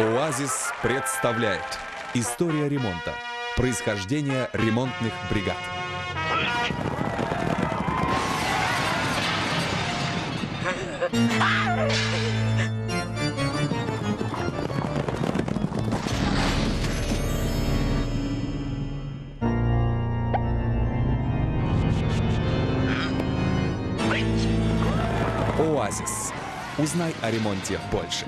ОАЗИС представляет история ремонта, происхождение ремонтных бригад. ОАЗИС. Узнай о ремонте больше.